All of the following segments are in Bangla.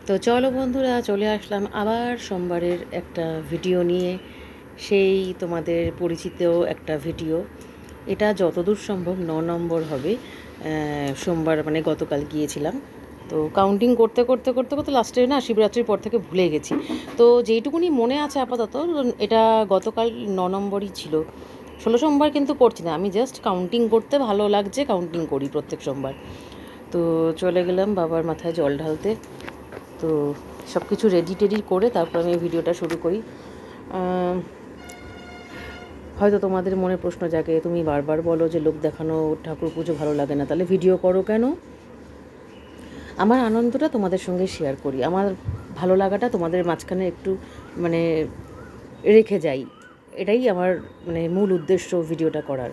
তো চলো বন্ধুরা, চলে আসলাম আবার সোমবারের একটা ভিডিও নিয়ে। সেই তোমাদের পরিচিত একটা ভিডিও। এটা যতদূর সম্ভব 9 নম্বর হবে। সোমবার মানে গতকাল গিয়েছিলাম। তো কাউন্টিং করতে করতে করতে করতে লাস্টে না শিবরাত্রির পর থেকে ভুলে গেছি। তো যেইটুকুনি মনে আছে আপাতত, এটা গতকাল 9 নম্বরই ছিল। 16 সোমবার কিন্তু করছি না, আমি জাস্ট কাউন্টিং করতে ভালো লাগছে, কাউন্টিং করি প্রত্যেক সোমবার। তো চলে গেলাম বাবার মাথায় জল ঢালতে। তো সব কিছু রেডি টেডি করে তারপর আমি ভিডিওটা শুরু করি। হয়তো তোমাদের মনে প্রশ্ন জাগে, তুমি বারবার বলো যে লোক দেখানো ঠাকুর পুজো ভালো লাগে না, তাহলে ভিডিও করো কেন? আমার আনন্দটা তোমাদের সঙ্গে শেয়ার করি, আমার ভালো লাগাটা তোমাদের মাঝখানে একটু মানে রেখে যাই। এটাই আমার মানে মূল উদ্দেশ্য ভিডিওটা করার।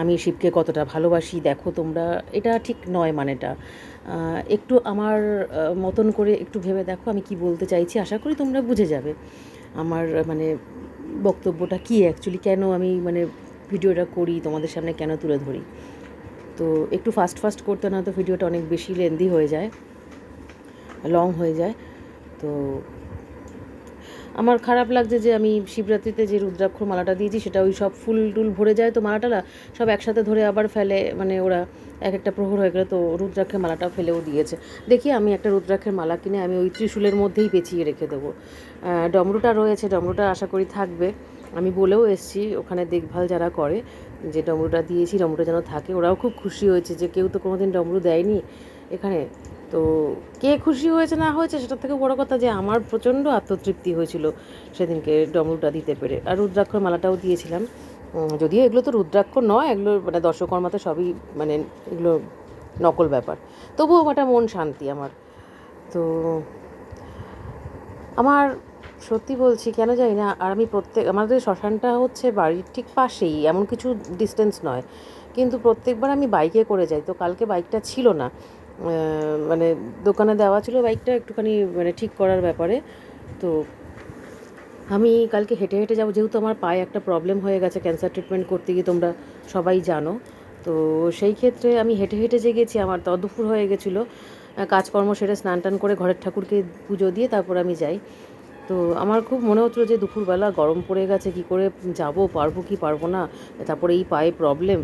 আমি শিবকে কতটা ভালোবাসি দেখো তোমরা, এটা ঠিক নয় মানেটা। একটু আমার মতন করে একটু ভেবে দেখো আমি কি বলতে চাইছি, আশা করি তোমরা বুঝে যাবে আমার মানে বক্তব্যটা কী অ্যাকচুয়ালি, কেন আমি মানে ভিডিওটা করি, তোমাদের সামনে কেন তুলে ধরি। তো একটু ফাস্ট ফাস্ট করতে না তো ভিডিওটা অনেক বেশি লেন্দি হয়ে যায়, লং হয়ে যায়। তো আমার খারাপ লাগছে যে আমি শিবরাত্রিতে যে রুদ্রাক্ষর মালাটা দিয়েছি সেটা ওই সব ফুল টুল ভরে যায়, তো মালাটা সব একসাথে ধরে আবার ফেলে, মানে ওরা এক একটা প্রহর হয়ে গেলে তো রুদ্রাক্ষের মালাটা ফেলেও দিয়েছে। দেখি আমি একটা রুদ্রাক্ষের মালা কিনে আমি ওই ত্রিশূলের মধ্যেই পেঁচিয়ে রেখে দেবো। ডমরুটা রয়েছে, ডমরুটা আশা করি থাকবে। আমি বলেও এসেছি ওখানে দেখভাল যারা করে যে ডমরুটা দিয়েছি, ডমরুটা যেন থাকে। ওরাও খুব খুশি হয়েছে যে কেউ তো কোনোদিন ডমরু দেয়নি এখানে। তো কে খুশি হয়েছে না হয়েছে সেটার থেকে বড় কথা যে আমার প্রচণ্ড আত্মতৃপ্তি হয়েছিল সেদিনকে ডমরুটা দিতে পেরে। আর রুদ্রাক্ষর মালাটাও দিয়েছিলাম, যদিও এগুলো তো রুদ্রাক্ষ নয়, এগুলো মানে দর্শকর্মাতে সবই মানে এগুলো নকল ব্যাপার, তবুও একটা মন শান্তি আমার। তো আমার সত্যি বলছি কেন জানি না, আর আমি আমাদের শ্মশানটা হচ্ছে বাড়ির ঠিক পাশেই, এমন কিছু ডিস্টেন্স নয়, কিন্তু প্রত্যেকবার আমি বাইকে করে যাই। তো কালকে বাইকটা ছিল না, মানে দোকানে দেওয়া ছিল বাইকটা একটুখানি মানে ঠিক করার ব্যাপারে। তো আমি কালকে হেঁটে হেঁটে যাবো, যেহেতু আমার পায়ে একটা প্রবলেম হয়ে গেছে ক্যান্সার ট্রিটমেন্ট করতে গিয়ে, তোমরা সবাই জানো। তো সেই ক্ষেত্রে আমি হেঁটে হেঁটে যে গেছি, আমার তো দুপুর হয়ে গেছিলো, কাজকর্ম সেরে স্নান টান করে ঘরের ঠাকুরকে পুজো দিয়ে তারপর আমি যাই। তো আমার খুব মনে হচ্ছিলো যে দুপুরবেলা গরম পড়ে গেছে, কি করে যাব, পারবো কি পারবো না। তারপরে এই পায়ে প্রবলেম,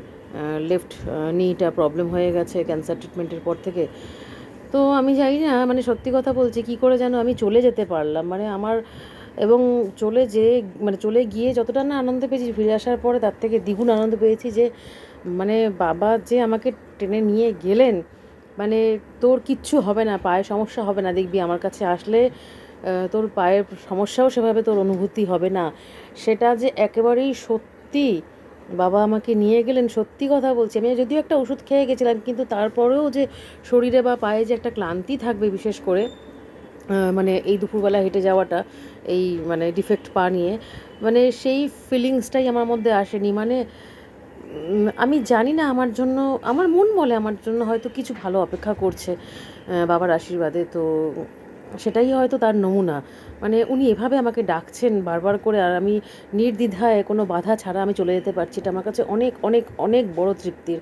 লেফট নিটা প্রবলেম হয়ে গেছে ক্যান্সার ট্রিটমেন্টের পর থেকে। তো আমি জানি না, মানে সত্যি কথা বলছি, কি করে যেন আমি চলে যেতে পারলাম, মানে আমার এবং চলে গিয়ে যতটা না আনন্দ পেয়েছি, ফিরে আসার পরে তার থেকে দ্বিগুণ আনন্দ পেয়েছি যে মানে বাবা যে আমাকে টেনে নিয়ে গেলেন, মানে তোর কিচ্ছু হবে না, পায়ে সমস্যা হবে না, দেখবি আমার কাছে আসলে তোর পায়ের সমস্যাও সেভাবে তোর অনুভূতি হবে না। সেটা যে একেবারেই সত্যি, বাবা আমাকে নিয়ে গেলেন, সত্যি কথা বলছি। আমি যদিও একটা ওষুধ খেয়ে গেছিলাম, কিন্তু তারপরেও যে শরীরে বা পায়ে যে একটা ক্লান্তি থাকবে, বিশেষ করে মানে এই দুপুরবেলা হেঁটে যাওয়াটা, এই মানে ডিফেক্ট পা নিয়ে, মানে সেই ফিলিংসটাই আমার মধ্যে আসেনি। মানে আমি জানি না, আমার জন্য আমার মন বলে আমার জন্য হয়তো কিছু ভালো অপেক্ষা করছে বাবার আশীর্বাদে। তো সেটাই হয়তো তার নমুনা, মানে উনি এভাবে আমাকে ডাকছেন বারবার করে, আর আমি নির্দ্বিধায় কোনো বাধা ছাড়া আমি চলে যেতে পারছি। এটা আমার কাছে অনেক অনেক অনেক বড় তৃপ্তির।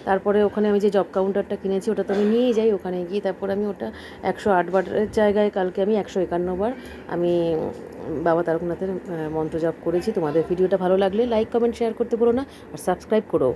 তারপরে ওখানে আমি যে জব কাউন্টারটা কিনেছি ওটা তো আমি নিয়েই যাই, ওখানে গিয়ে তারপর আমি ওটা 108 বারের জায়গায় কালকে আমি 151 বার আমি বাবা তারকনাথের মন্ত্র জপ করেছি। তোমাদের ভিডিওটা ভালো লাগলে লাইক কমেন্ট শেয়ার করতে বলো না, আর সাবস্ক্রাইব করো।